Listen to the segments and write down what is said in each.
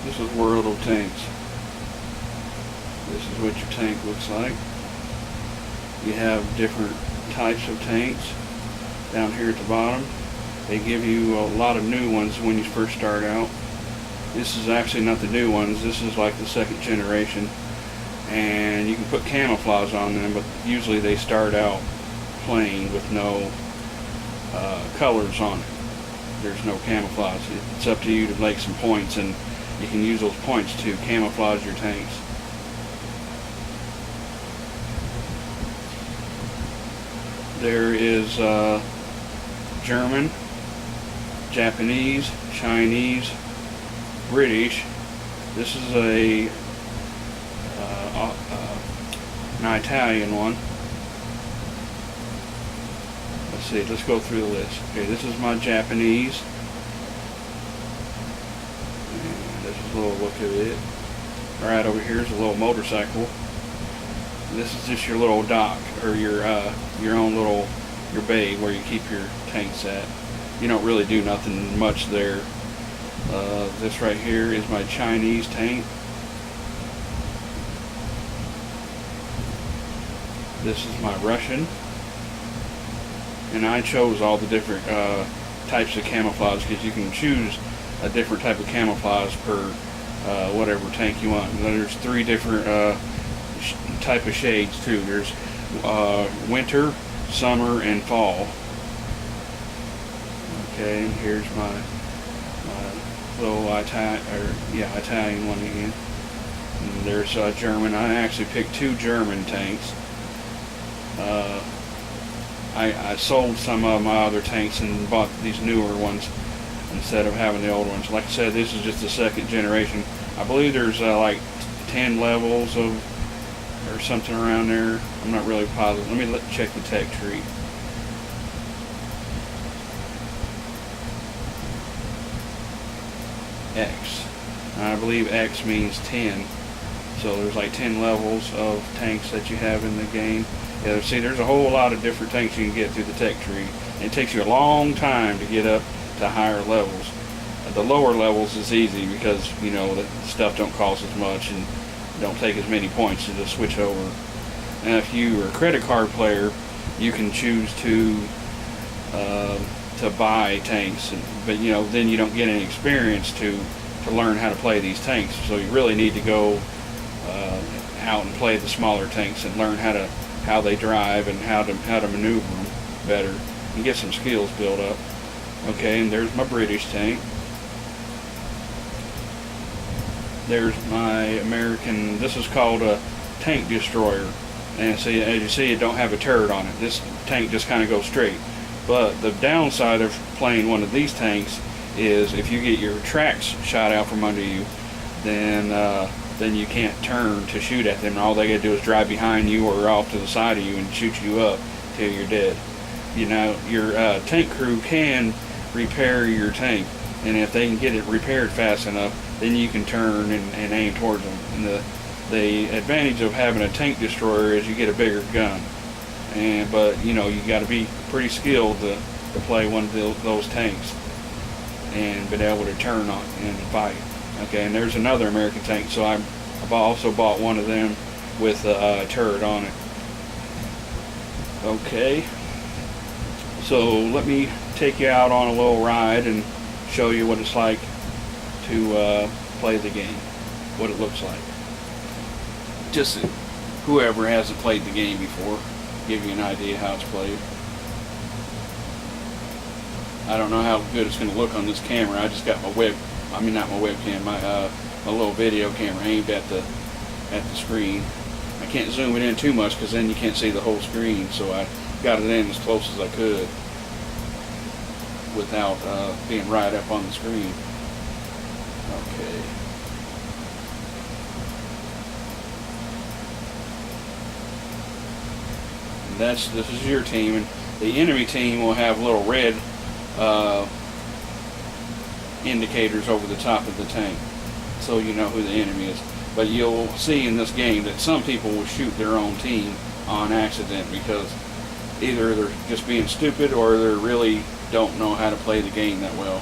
This is World of Tanks. This is what your tank looks like. You have different types of tanks down here at the bottom. They give you a lot of new ones when you first start out. This is actually not the new ones. This is like the second generation. And you can put camouflage on them, but usually they start out plain with no colors on it. There's no camouflage. It's up to you to make some points, and you can use those points to camouflage your tanks. There is German, Japanese, Chinese, British. This is an Italian one. Let's see, let's go through the list. Okay, this is my Japanese. And this is a little look at it. Right over here is a little motorcycle. This is just your little dock, or your own little, your bay where you keep your tanks at. You don't really do nothing much there. This right here is my Chinese tank. This is my Russian. And I chose all the different types of camouflage, because you can choose a different type of camouflage per whatever tank you want. And there's 3 different type of shades too. There's winter, summer, and fall. Okay, and here's my little Italian one again. And there's German. I actually picked 2 German tanks. I sold some of my other tanks and bought these newer ones instead of having the old ones. Like I said, this is just the second generation. I believe there's like 10 levels of, or something around there. I'm not really positive. Let me check the tech tree. X. I believe X means 10. So there's like 10 levels of tanks that you have in the game. Yeah, see, there's a whole lot of different tanks you can get through the tech tree. And it takes you a long time to get up to higher levels. The lower levels is easy because, you know, the stuff don't cost as much and don't take as many points to just switch over. And if you are a credit card player, you can choose to buy tanks, but you know, then you don't get any experience to learn how to play these tanks. So you really need to go out and play the smaller tanks and learn how they drive and how to maneuver them better and get some skills built up. Okay, and there's my British tank. There's my American. This is called a tank destroyer, and see, as you see, it don't have a turret on it. This tank just kind of goes straight. But the downside of playing one of these tanks is if you get your tracks shot out from under you, then you can't turn to shoot at them. All they gotta do is drive behind you or off to the side of you and shoot you up till you're dead. You know, your tank crew can repair your tank, and if they can get it repaired fast enough, then you can turn and aim towards them. And the advantage of having a tank destroyer is you get a bigger gun. But you know, you got to be pretty skilled to play one of those tanks and been able to turn on and fight. Okay, and there's another American tank, so I've also bought one of them with a turret on it. Okay, so let me take you out on a little ride and show you what it's like to play the game, what it looks like. Just whoever hasn't played the game before, give you an idea how it's played. I don't know how good it's going to look on this camera. I just got my not my webcam, my little video camera aimed at the screen. I can't zoom it in too much because then you can't see the whole screen, so I got it in as close as I could without being right up on the screen. Okay. This is your team, and the enemy team will have little red indicators over the top of the tank, so you know who the enemy is. But you'll see in this game that some people will shoot their own team on accident because either they're just being stupid or they really don't know how to play the game that well.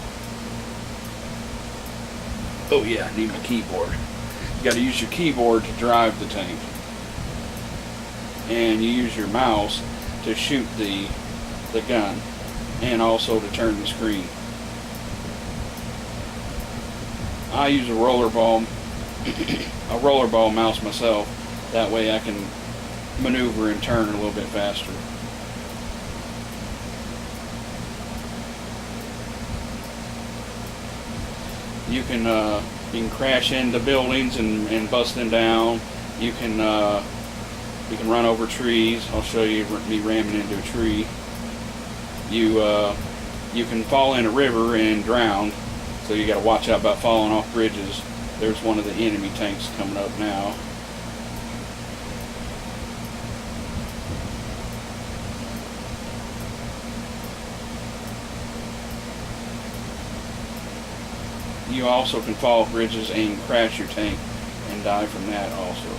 Oh yeah, I need my keyboard. You got to use your keyboard to drive the tank, and you use your mouse to shoot the gun, and also to turn the screen. I use a rollerball mouse myself. That way I can maneuver and turn a little bit faster. You can crash into buildings and bust them down. You can run over trees. I'll show you me ramming into a tree. You can fall in a river and drown, so you got to watch out about falling off bridges. There's one of the enemy tanks coming up now. You also can fall off bridges and crash your tank and die from that also.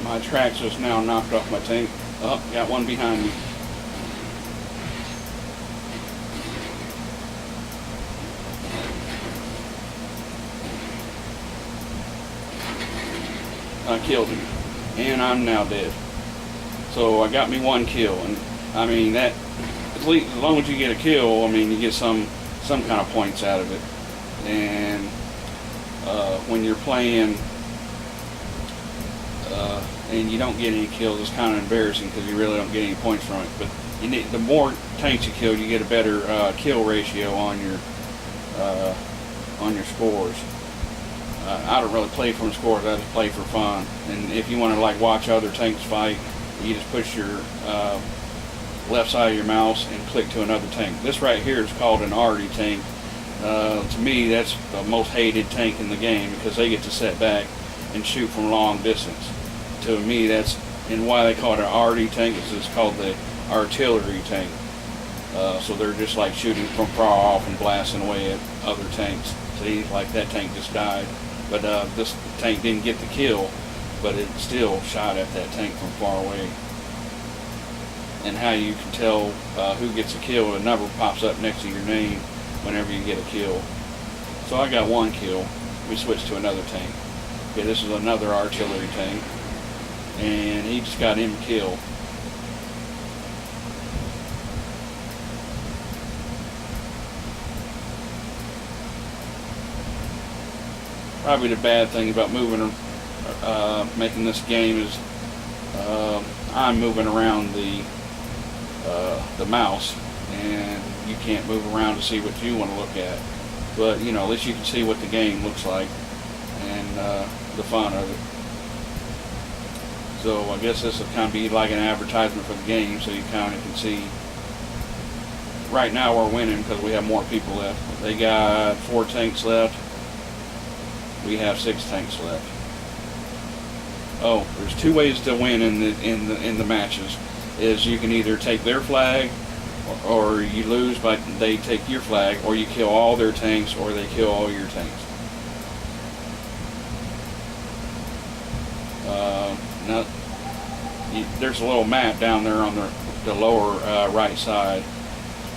My tracks just now knocked off my tank. Oh, got one behind me. I killed him, and I'm now dead. So I got me one kill, and I mean that. At least as long as you get a kill, I mean you get some kind of points out of it. And when you're playing and you don't get any kills, it's kind of embarrassing because you really don't get any points from it. But you need, the more tanks you kill, you get a better kill ratio on your scores. I don't really play for scores. I just play for fun. And if you want to like watch other tanks fight, you just push your left side of your mouse and click to another tank. This right here is called an arty tank. To me, that's the most hated tank in the game because they get to sit back and shoot from long distance. To me, that's, and why they call it an arty tank is it's called the artillery tank. So they're just like shooting from far off and blasting away at other tanks. See, like that tank just died, but this tank didn't get the kill, but it still shot at that tank from far away. And how you can tell who gets a kill, a number pops up next to your name whenever you get a kill. So I got one kill. We switched to another tank. Okay, this is another artillery tank, and he just got him killed. Probably the bad thing about moving, making this game is I'm moving around the mouse, and you can't move around to see what you want to look at. But you know, at least you can see what the game looks like and the fun of it. So I guess this will kind of be like an advertisement for the game, so you kind of can see. Right now we're winning because we have more people left. They got 4 tanks left. We have 6 tanks left. Oh, there's 2 ways to win in the matches. Is you can either take their flag, or you lose by they take your flag, or you kill all their tanks, or they kill all your tanks. Now, there's a little map down there on the lower right side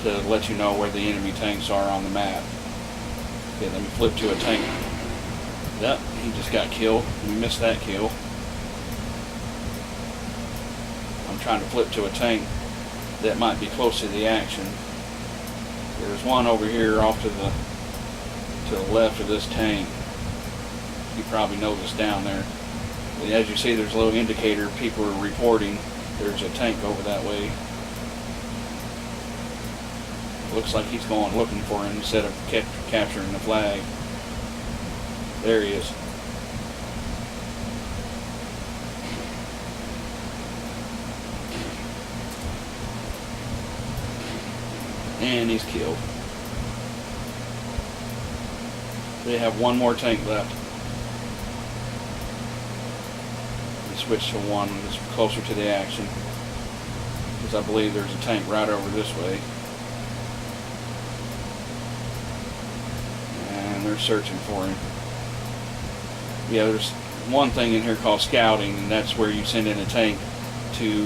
to let you know where the enemy tanks are on the map. Okay, let me flip to a tank. Yep, he just got killed. We missed that kill. I'm trying to flip to a tank that might be close to the action. There's one over here off to the left of this tank. You probably noticed down there. As you see, there's a little indicator. People are reporting there's a tank over that way. Looks like he's going looking for him instead of capturing the flag. There he is. And he's killed. They have one more tank left. We switch to one that's closer to the action, because I believe there's a tank right over this way. And they're searching for him. Yeah, there's one thing in here called scouting, and that's where you send in a tank to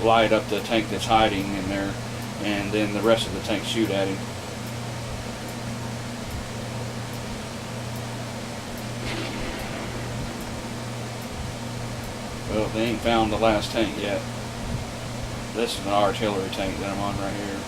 light up the tank that's hiding in there, and then the rest of the tanks shoot at him. Well, they ain't found the last tank yet. This is an artillery tank that I'm on right here.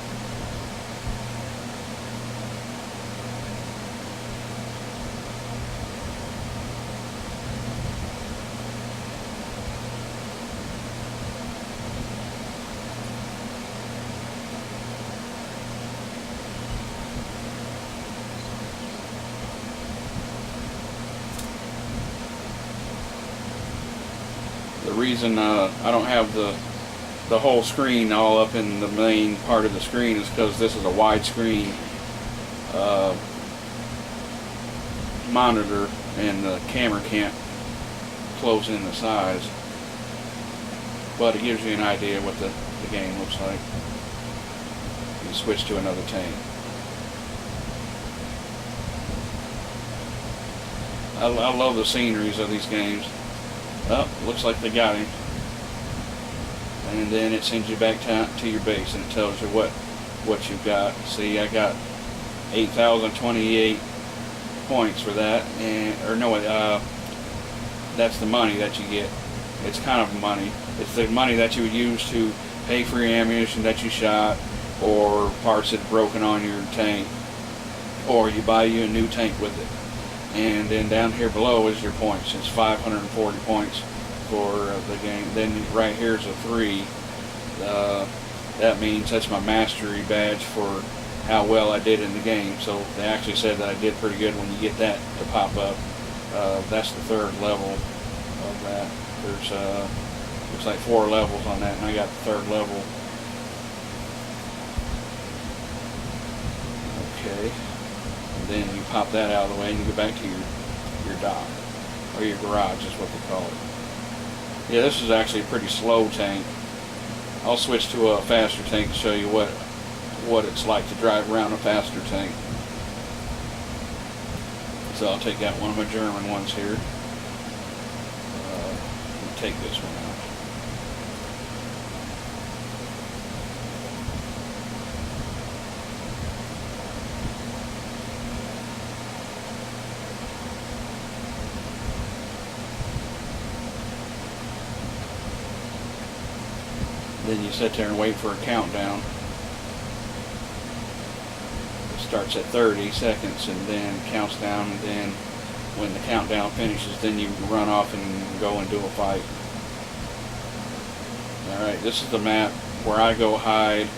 The reason I don't have the whole screen all up in the main part of the screen is because this is a widescreen monitor, and the camera can't close in the size, but it gives you an idea what the game looks like. You switch to another tank. I love the sceneries of these games. Oh, looks like they got him. And then it sends you back to your base, and it tells you what you've got. See, I got 8,028 points for that, that's the money that you get. It's kind of money. It's the money that you would use to pay for your ammunition that you shot, or parts that are broken on your tank, or you buy you a new tank with it. And then down here below is your points. It's 540 points for the game. Then right here is a 3. That means that's my mastery badge for how well I did in the game. So they actually said that I did pretty good when you get that to pop up. That's the 3rd level of that. There's looks like 4 levels on that, and I got the 3rd level. Okay. And then you pop that out of the way and you go back to your dock, or your garage is what they call it. Yeah, this is actually a pretty slow tank. I'll switch to a faster tank to show you what it's like to drive around a faster tank. So I'll take out one of my German ones here. Take this one out. Then you sit there and wait for a countdown. It starts at 30 seconds and then counts down, and then when the countdown finishes, then you run off and go and do a fight. Alright, this is the map where I go hide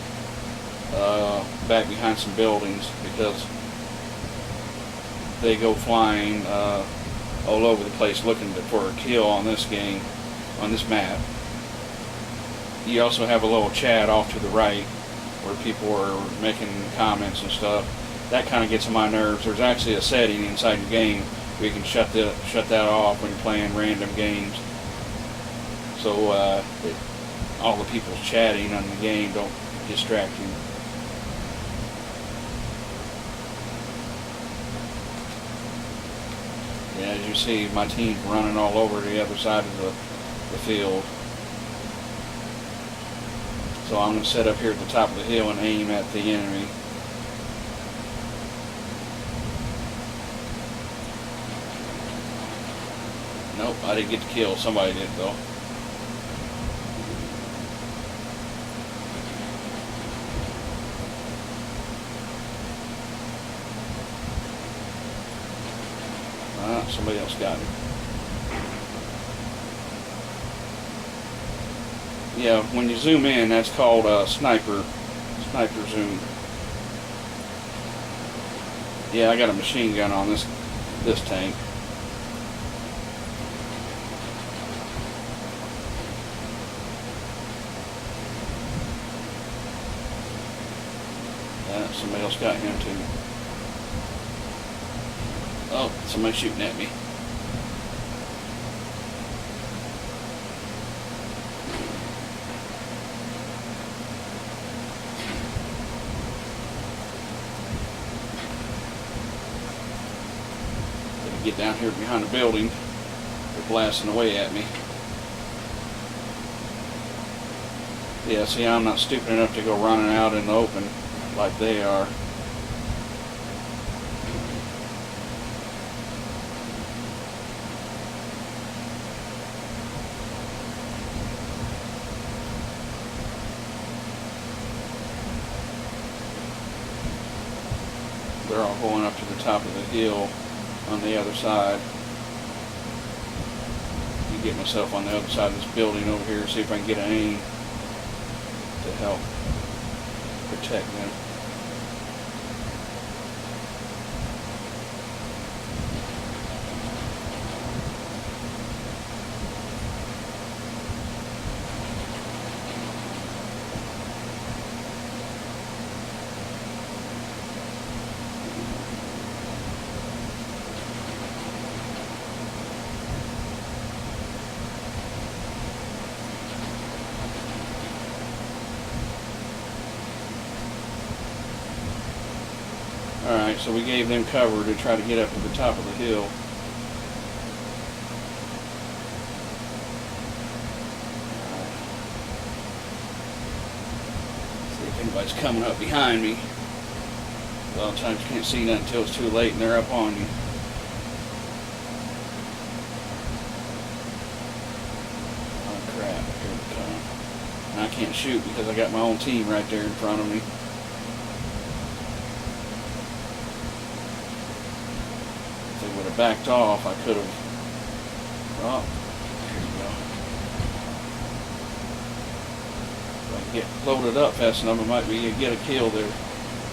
back behind some buildings, because they go flying all over the place looking for a kill on this game, on this map. You also have a little chat off to the right where people are making comments and stuff. That kind of gets on my nerves. There's actually a setting inside your game where you can shut that off when you're playing random games. So all the people chatting on the game don't distract you. Yeah, as you see, my team's running all over the other side of the field. So I'm going to set up here at the top of the hill and aim at the enemy. Nope, I didn't get to kill. Somebody did though. Somebody else got him. Yeah, when you zoom in, that's called sniper zoom. Yeah, I got a machine gun on this tank. Somebody else got him too. Oh, somebody's shooting at me. Gotta get down here behind the building. They're blasting away at me. Yeah, see, I'm not stupid enough to go running out in the open like they are. They're all going up to the top of the hill on the other side. You get myself on the other side of this building over here, see if I can get an aim to help protect them. Alright, so we gave them cover to try to get up to the top of the hill. See if anybody's coming up behind me. A lot of times you can't see nothing until it's too late and they're up on you. Oh crap, here they come. And I can't shoot because I got my own team right there in front of me. Would have backed off, I could have. Oh, here we go. If I get loaded up fast enough, I might be get a kill there.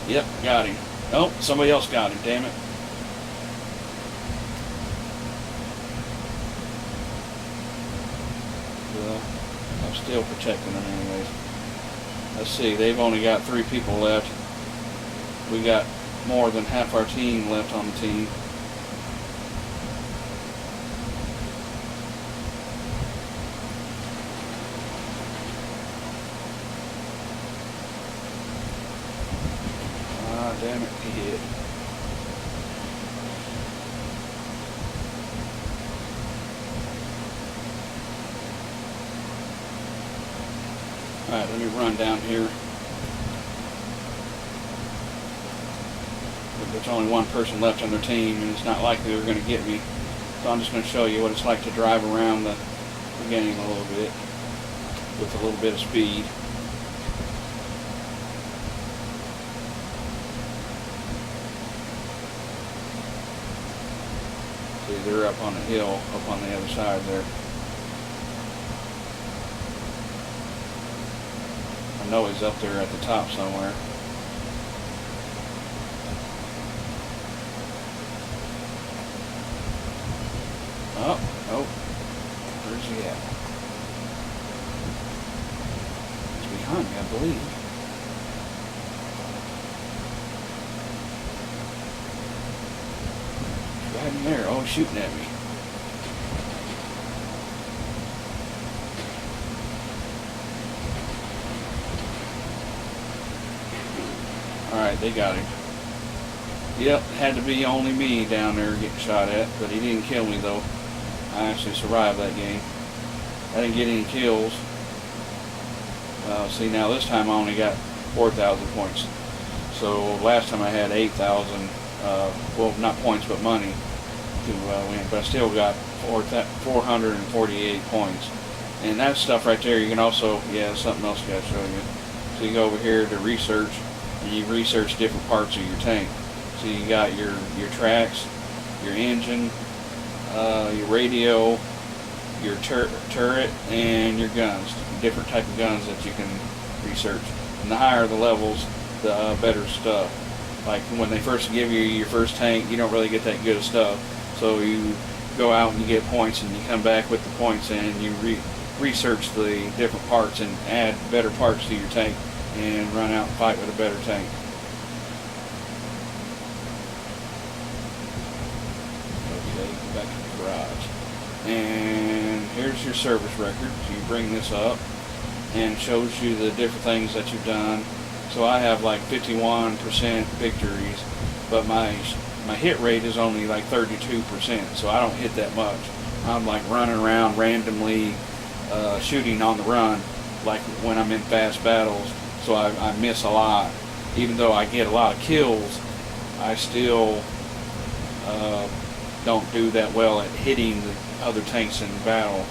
Yep, got him. Oh, somebody else got him. Damn it. Well, I'm still protecting them anyways. Let's see. They've only got 3 people left. We got more than half our team left on the team. Damn it, he hit. Alright, let me run down here. There's only one person left on their team, and it's not likely they're going to get me. So I'm just going to show you what it's like to drive around the game a little bit with a little bit of speed. They're up on the hill, up on the other side there. I know he's up there at the top somewhere. Oh, oh, where's he at? He's behind me, I believe. Right in there, oh, shooting at me. Alright, they got him. Yep, had to be only me down there getting shot at, but he didn't kill me though. I actually survived that game. I didn't get any kills. See, now this time I only got 4,000 points. So last time I had 8,000, well, not points, but money to win. But I still got 448 points. And that stuff right there, you can also, yeah, something else I got to show you. So you go over here to research, and you research different parts of your tank. So you got your tracks, your engine, your radio, your turret, and your guns. Different type of guns that you can research. And the higher the levels, the better stuff. Like when they first give you your first tank, you don't really get that good of stuff. So you go out and you get points, and you come back with the points, and you research the different parts and add better parts to your tank, and run out and fight with a better tank. Okay, back to the garage. And here's your service record. So you bring this up, and it shows you the different things that you've done. So I have like 51% victories, but my hit rate is only like 32%, so I don't hit that much. I'm like running around randomly, shooting on the run, like when I'm in fast battles, so I miss a lot. Even though I get a lot of kills, I still don't do that well at hitting the other tanks in battle,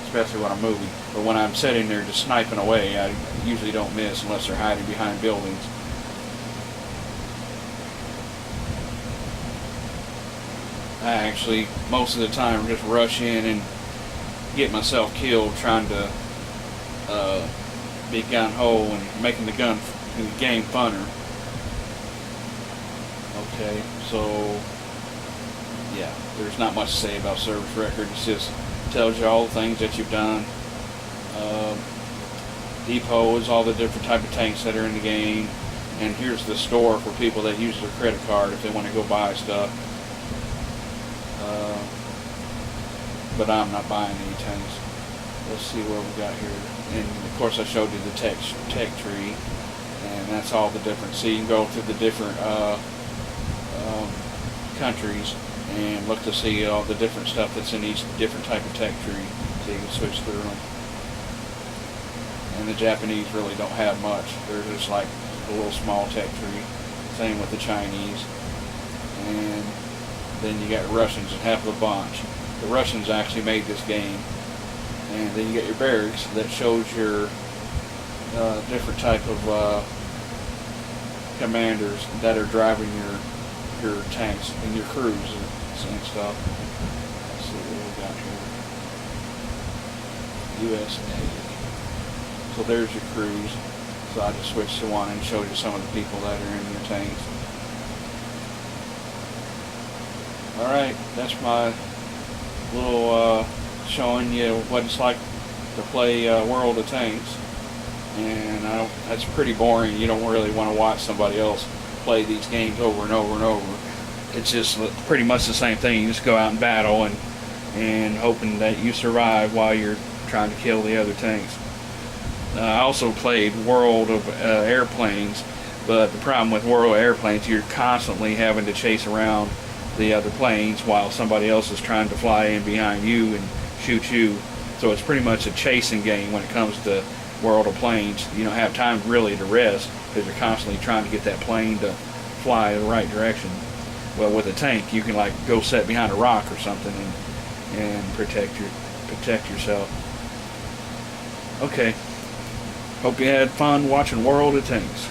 especially when I'm moving. But when I'm sitting there just sniping away, I usually don't miss unless they're hiding behind buildings. I actually, most of the time, just rush in and get myself killed trying to be gun-ho and making the game funner. Okay, so yeah, there's not much to say about service record. It just tells you all the things that you've done. Depot is all the different type of tanks that are in the game, and here's the store for people that use their credit card if they want to go buy stuff. But I'm not buying any tanks. Let's see what we got here. And of course I showed you the tech tree, and that's all the different. So you can go through the different countries and look to see all the different stuff that's in each different type of tech tree, so you can switch through them. And the Japanese really don't have much. They're just like a little small tech tree. Same with the Chinese. And then you got Russians that have a bunch. The Russians actually made this game. And then you get your barracks that shows your different type of commanders that are driving your tanks and your crews and stuff. Let's see what we got here. USA. So there's your crews. So I just switched to one and showed you some of the people that are in your tanks. Alright, that's my little showing you what it's like to play World of Tanks. And that's pretty boring. You don't really want to watch somebody else play these games over and over and over. It's just pretty much the same thing. You just go out and battle and hoping that you survive while you're trying to kill the other tanks. I also played World of Airplanes, but the problem with World of Airplanes, you're constantly having to chase around the other planes while somebody else is trying to fly in behind you and shoot you. So it's pretty much a chasing game when it comes to World of Planes. You don't have time really to rest because you're constantly trying to get that plane to fly in the right direction. Well, with a tank, you can like go sit behind a rock or something and protect yourself. Okay. Hope you had fun watching World of Tanks.